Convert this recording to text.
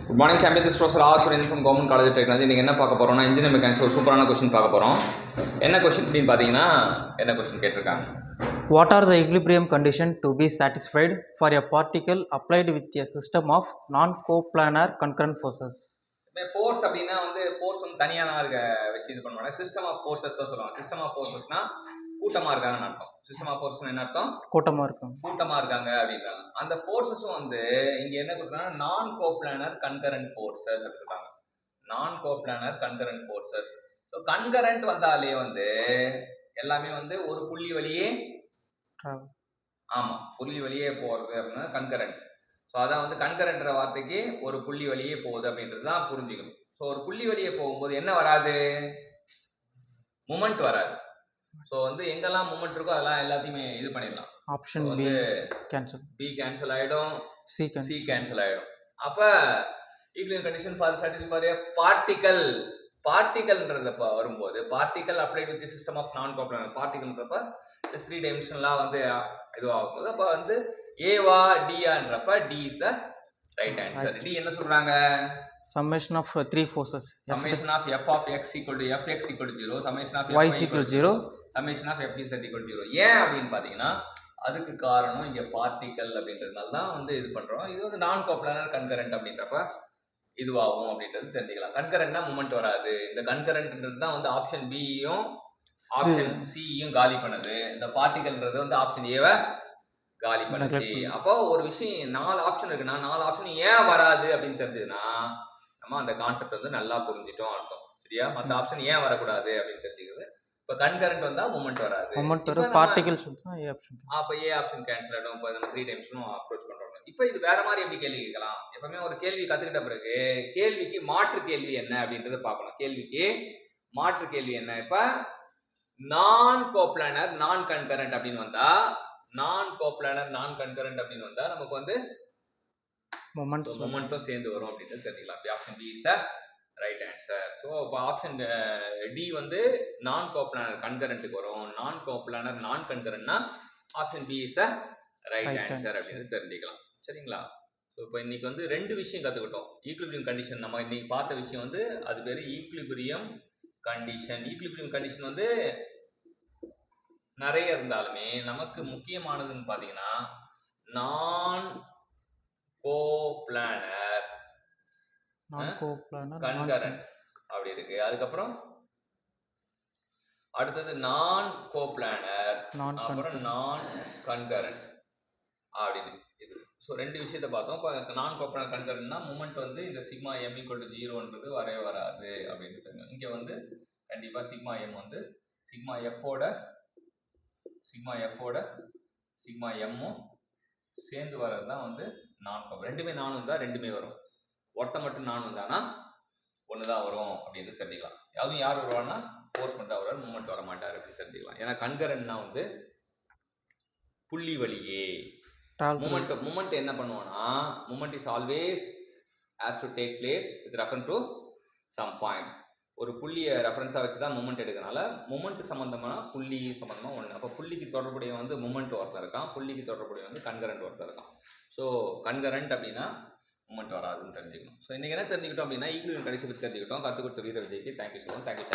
Good morning champion, this professor R Surendran from government college technology. நீங்கள் என்ன பார்க்க போகிறோம்னா இன்ஜினியர் மெக்கானிக்ஸ் ஒரு சூப்பரான கொஸ்டின் பார்க்க போகிறோம். என்ன கொஸ்டின் அப்படின்னு பார்த்தீங்கன்னா, என்ன கொஸ்டின் கேட்டிருக்காங்க? What are the equilibrium conditions to be satisfied for a particle applied with a system of non-coplanar concurrent forces? Force அப்படின்னா வந்து ஃபோர்ஸ் வந்து தனியாக இருக்க வச்சு இது பண்ணுவாங்க. சிஸ்டம் ஆஃப் ஃபோர்ஸஸ் தான் சொல்லுவாங்க. சிஸ்டம் ஆஃப் ஃபோர்ஸஸ்னா கூட்டமாக இருக்காங்கன்னு அர்த்தம். சிஸ்டம் ஆஃப் ஃபோர்ஸ் என்ன அர்த்தம்? கூட்டமாக இருக்காங்க அப்படின்றாங்க. அந்த ஃபோர்ஸஸும் வந்து இங்கே என்ன கொடுக்குறாங்கன்னா நான் கோப்ளானர் கன்கரண்ட் ஃபோர்ஸஸ் அப்படின்றாங்க. நான் coplanar concurrent forces. So concurrent வந்தாலே வந்து எல்லாமே வந்து ஒரு புள்ளி வழியே புள்ளி வழியே போகிறது அப்படின்னா கன்கரண்ட். ஸோ அதான் வந்து கன்கரண்ட்ற வார்த்தைக்கு ஒரு புள்ளி வழியே போகுது அப்படின்றது தான் புரிஞ்சுக்கணும். ஸோ ஒரு புள்ளி வழியே போகும்போது என்ன வராது? மூமெண்ட் வராது. ஸோ வந்து எங்கெல்லாம் மூமெண்ட் இருக்கோ அதெல்லாம் எல்லாத்தையுமே இது பண்ணிடலாம். Option B cancel, B cancel ஆகிடும், சி கேன்சல் ஆகிடும். அப்போ equilibrium condition for satisfy for a பார்ட்டிகல்ன்றத வரும்போது particle applied with system of non coplanar பார்ட்டிகல்ன்றப்ப 3 டைமென்ஷனலாக வந்து இதுவாகும்போது அப்போ வந்து ஏவா டியான்றப்ப D is the right answer. D என்ன சொல்றாங்க? summation of 3 forces, summation of f of x equal to fx equal to 0, summation of y equal to 0, summation of f z equal to 0. ஏன் அப்படின்னு பார்த்தீங்கன்னா அதுக்கு காரணம் இங்கே பார்ட்டிகல் அப்படின்றதுனால தான் வந்து இது பண்ணுறோம். இது வந்து நான் கோப்ளானர் கன்கரண்ட் அப்படின்றப்ப இதுவாகும் அப்படின்றது தெரிஞ்சுக்கலாம். கன்கரண்ட்னா மூமெண்ட் வராது. இந்த கன்கரண்ட்ன்றது தான் வந்து ஆப்ஷன் பியும் ஆப்ஷன் சியும் காலி பண்ணுது. இந்த பார்ட்டிகல்ன்றது வந்து ஆப்ஷன் ஏவை காலி பண்ணுச்சு. அப்போ ஒரு விஷயம் 4 ஆப்ஷன் இருக்குன்னா 4 ஆப்ஷன் ஏன் வராது அப்படின்னு தெரிஞ்சதுன்னா நம்ம அந்த கான்செப்ட் வந்து நல்லா புரிஞ்சிட்டோம் அர்த்தம். சரியா? மற்ற ஆப்ஷன் ஏன் வரக்கூடாது அப்படின்னு தெரிஞ்சுக்கிறது. இப்போ கன்கரண்ட் வந்தா மூமெண்ட் வராது. Particles A option. அப்போ ஏ ஆப்ஷன் கேன்சல் ஆகிடும். இப்போ நம்ம 3 டைம்ஸும் அப்ரோச் பண்றோம். இப்போ இது வேற மாதிரி எப்படி கேள்வி கேட்கலாம்? எப்பவுமே ஒரு கேள்வி கத்துக்கிட்ட பிறகு கேள்விக்கு மாற்று கேள்வி என்ன அப்படின்றத பார்க்கணும். கேள்விக்கு மாற்று கேள்வி என்ன? இப்ப நான் கோப்ளானர் நான் கன்கரண்ட் அப்படின்னு வந்தா நமக்கு வந்து மொமெண்ட்டும் சேர்ந்து வரும் அப்படின்றது தெரிஞ்சுக்கலாம். Option B is the right answer. So இப்போ ஆப்ஷன் டி வந்து நான் கோப்ளானர் கன்கரண்ட்டுக்கு வரும். நான் கோப்ளானர் நான் கன்கரண்ட்னா option B is the right answer அப்படின்னு தெரிஞ்சுக்கலாம். சரிங்களா? ஸோ இப்போ இன்னைக்கு வந்து 2 விஷயம் கற்றுக்கிட்டோம். ஈக்குலிபிரியம் கண்டிஷன் நம்ம இன்னைக்கு பார்த்த விஷயம் வந்து அது பேர் ஈக்குலிபிரியம் கண்டிஷன். ஈக்குலிபிரியம் கண்டிஷன் வந்து நிறைய இருந்தாலுமே நமக்கு முக்கியமானதுன்னு பார்த்தீங்கன்னா நான் கோப்ளானர் கன்கரண்ட் அப்படி இருக்கு. அதுக்கப்புறம் அடுத்தது நான் கோப்ளானர், அப்புறம் நான் கன்கரண்ட் அப்படின்னு இது. ஸோ 2 விஷயத்தை பார்த்தோம். இப்போ நான் கோப்ளானர் கன்கரண்ட்னா மூமெண்ட் வந்து இந்த சிக்மா எம் ஈக்குவல் டு 0ன்றது வரவே வராது அப்படின்னு தெரியும். இங்கே வந்து கண்டிப்பாக சிக்மா எம் வந்து சிக்மா சிக்மா எம்மும் சேர்ந்து வர்றது தான் வந்து நான் கோப்ளானர். ரெண்டுமே நானும் தான், ரெண்டுமே வரும். ஒருத்த மட்டும் நானும் தானா ஒன்று தான் வரும் அப்படின்னு தெரிஞ்சுக்கலாம். அதுவும் யார் வருவான்னா ஃபோர்ஸ் மட்டும் வருவார், மூமெண்ட் வர மாட்டார் அப்படின்னு தெரிஞ்சுக்கலாம். ஏன்னா கன்கரண்ட்னா வந்து புள்ளி வழியே மூமெண்ட் என்ன பண்ணுவோம்னா moment is always has to take place with reference to some point. ஒரு புள்ளியை ரெஃபரன்ஸாக வச்சு தான் மூமெண்ட் எடுக்கிறனால மூமெண்ட் சம்மந்தமாக புள்ளி சம்மந்தமாக ஒன்று. அப்போ புள்ளிக்கு தொடர்புடைய வந்து மூமெண்ட் ஒருத்தர் இருக்கான், புள்ளிக்கு தொடர்புடைய வந்து கன்கரண்ட் ஒருத்தர் இருக்கான். ஸோ கன்கரண்ட் அப்படின்னா மூமெண்ட் வராதுன்னு தெரிஞ்சுக்கணும். ஸோ இன்றைக்கி என்ன தெரிஞ்சுக்கிட்டோம் அப்படின்னா ஈக்குலிபிரியம் கண்டிஷன் பற்றி தெரிஞ்சுக்கிட்டோம். கற்றுக் கொடுத்த வீர விஜய்க்கு தேங்க்யூ சொல்லுவோம். தேங்க்யூ.